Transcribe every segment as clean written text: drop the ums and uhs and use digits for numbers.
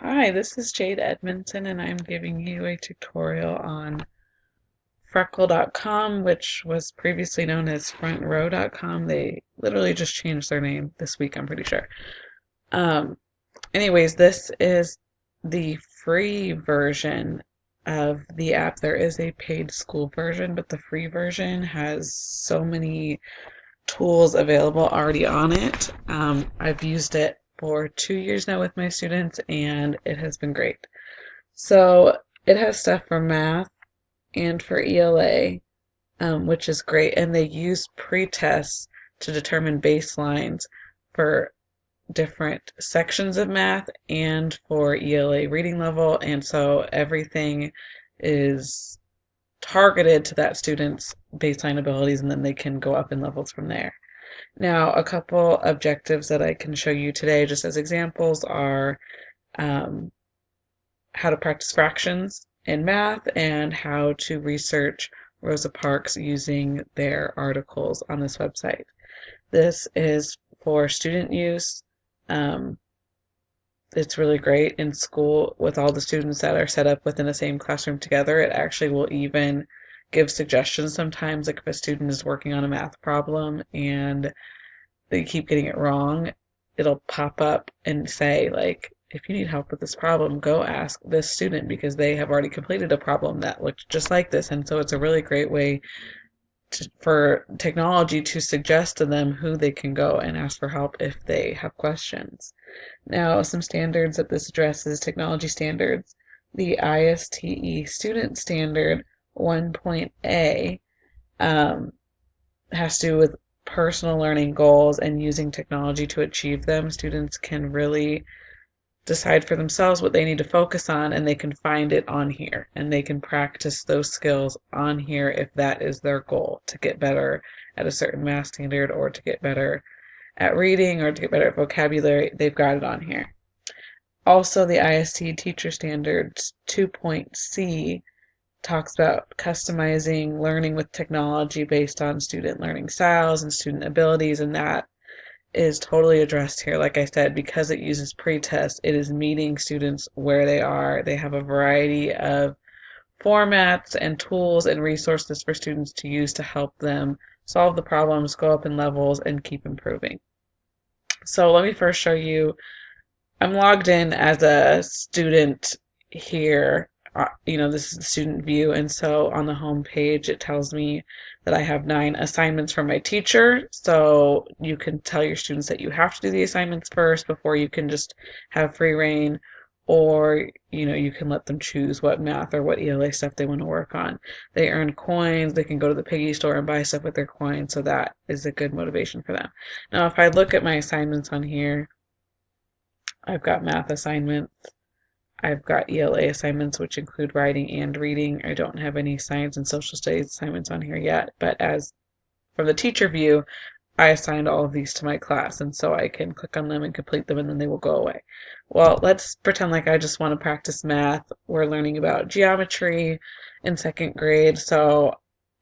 Hi, this is Jade Edmondson, and I'm giving you a tutorial on Freckle.com, which was previously known as FrontRow.com. They literally just changed their name this week, I'm pretty sure. Um, Anyways, this is the free version of the app. There is a paid school version, but the free version has so many tools available already on it. I've used it for 2 years now with my students, and it has been great. So it has stuff for math and for ELA, which is great. And they use pre-tests to determine baselines for different sections of math and for ELA reading level. And so everything is targeted to that student's baseline abilities, and then they can go up in levels from there. Now, a couple objectives that I can show you today, just as examples, are um, how to practice fractions in math and how to research Rosa Parks using their articles on this website. This is for student use. Um, it's really great in school with all the students that are set up within the same classroom together. It actually will even give suggestions sometimes, like if a student is working on a math problem and they keep getting it wrong, it'll pop up and say, like, if you need help with this problem, go ask this student because they have already completed a problem that looked just like this. And so it's a really great way for technology to suggest to them who they can go and ask for help if they have questions. Now, some standards that this addresses: technology standards. The ISTE student standard 1.A has to do with personal learning goals and using technology to achieve them. Students can really decide for themselves what they need to focus on, and they can find it on here, and they can practice those skills on here if that is their goal, to get better at a certain math standard or to get better at reading or to get better at vocabulary. They've got it on here. Also, the IST teacher standards 2.C talks about customizing learning with technology based on student learning styles and student abilities, and that is totally addressed here. Like I said, because it uses pre-test, it is meeting students where they are. They have a variety of formats and tools and resources for students to use to help them solve the problems, go up in levels, and keep improving. So let me first show you. I'm logged in as a student here. This is the student view, and so on the home page it tells me that I have 9 assignments from my teacher. So you can tell your students that you have to do the assignments first before you can just have free reign, or you can let them choose what math or what ELA stuff they want to work on. They earn coins. They can go to the piggy store and buy stuff with their coins, so that is a good motivation for them. Now, if I look at my assignments on here, I've got math assignments. I've got ELA assignments, which include writing and reading. I don't have any science and social studies assignments on here yet, but as from the teacher view, I assigned all of these to my class, and so I can click on them and complete them, and then they will go away. Well, let's pretend like I just want to practice math. We're learning about geometry in second grade, so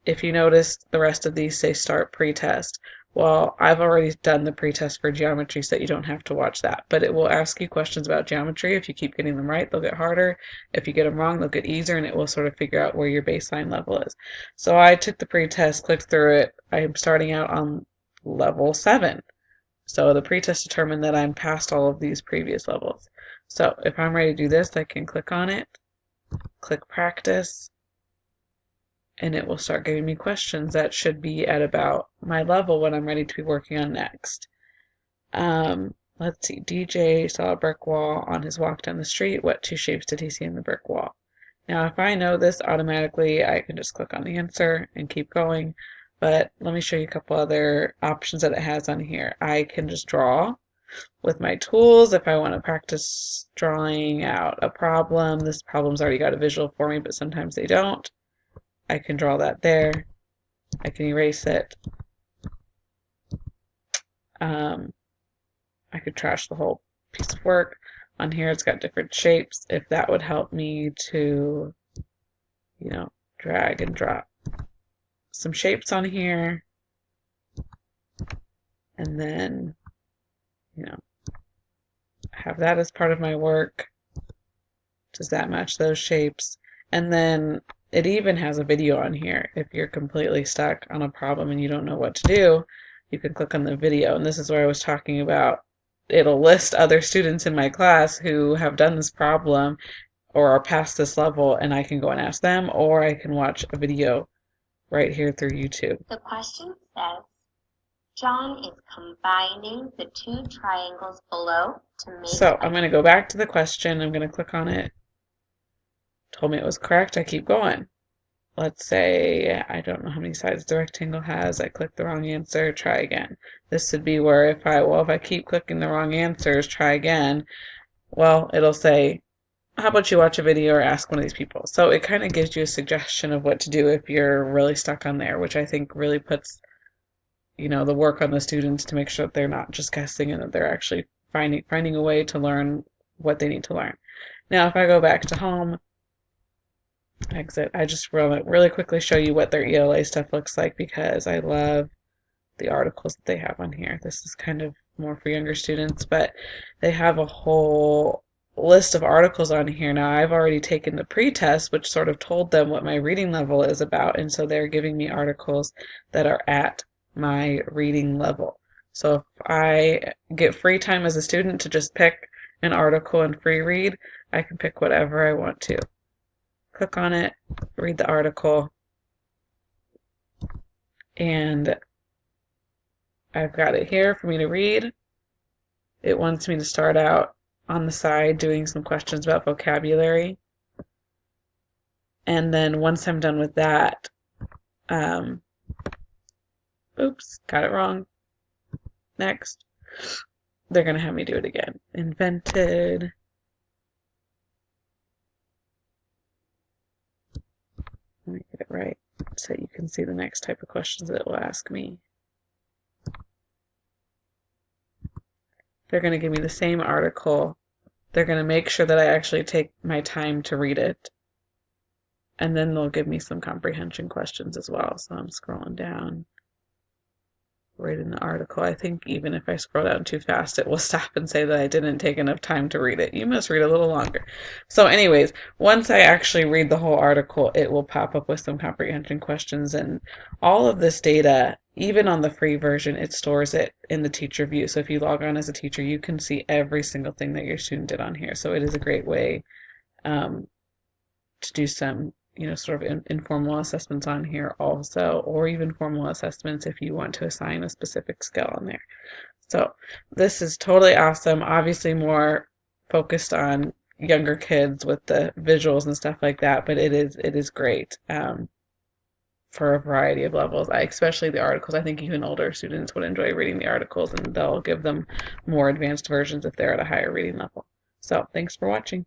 if you notice, the rest of these say start pretest. Well, I've already done the pretest for geometry, so that you don't have to watch that. But it will ask you questions about geometry. If you keep getting them right, they'll get harder. If you get them wrong, they'll get easier, and it will sort of figure out where your baseline level is. So I took the pretest, clicked through it. I'm starting out on level 7. So the pretest determined that I'm past all of these previous levels. So if I'm ready to do this, I can click on it, click practice, and it will start giving me questions that should be at about my level when I'm ready to be working on next. Let's see. DJ saw a brick wall on his walk down the street. What 2 shapes did he see in the brick wall? Now, if I know this automatically, I can just click on the answer and keep going. But let me show you a couple other options that it has on here. I can just draw with my tools if I want to practice drawing out a problem. This problem's already got a visual for me, but sometimes they don't. I can draw that there. I can erase it. I could trash the whole piece of work. On here it's got different shapes if that would help me to, drag and drop some shapes on here, and then, have that as part of my work. Does that match those shapes? And then it even has a video on here. If you're completely stuck on a problem and you don't know what to do, you can click on the video. And this is where I was talking about. It'll list other students in my class who have done this problem or are past this level, and I can go and ask them, or I can watch a video right here through YouTube. The question says, John is combining the two triangles below to make... So I'm going to go back to the question. I'm going to click on it. Told me it was correct. I keep going. Let's say, I don't know how many sides the rectangle has. I click the wrong answer, try again. This would be where if I keep clicking the wrong answers, try again, well, it'll say, how about you watch a video or ask one of these people? So it kind of gives you a suggestion of what to do if you're really stuck on there, which I think really puts, the work on the students to make sure that they're not just guessing and that they're actually finding a way to learn what they need to learn. Now, if I go back to home, exit, I just really quickly show you what their ELA stuff looks like because I love the articles that they have on here. This is kind of more for younger students, but they have a whole list of articles on here. Now, I've already taken the pre-test, which sort of told them what my reading level is about, and so they're giving me articles that are at my reading level. So if I get free time as a student to just pick an article and free read, I can pick whatever I want to. Click on it, read the article, and I've got it here for me to read. It wants me to start out on the side doing some questions about vocabulary. And then once I'm done with that, oops, got it wrong. Next. They're going to have me do it again. Invented. Let me get it right so you can see the next type of questions that it will ask me. They're going to give me the same article. They're going to make sure that I actually take my time to read it. And then they'll give me some comprehension questions as well. So I'm scrolling down, reading the article. I think even if I scroll down too fast, it will stop and say that I didn't take enough time to read it. You must read a little longer. So anyways, once I actually read the whole article, it will pop up with some comprehension questions, and all of this data, even on the free version, it stores it in the teacher view. So if you log on as a teacher, you can see every single thing that your student did on here. So it is a great way to do some sort of informal assessments on here also, or even formal assessments if you want to assign a specific skill on there. So this is totally awesome. Obviously more focused on younger kids with the visuals and stuff like that, but it is great for a variety of levels. Especially the articles. I think even older students would enjoy reading the articles, and they'll give them more advanced versions if they're at a higher reading level. So thanks for watching.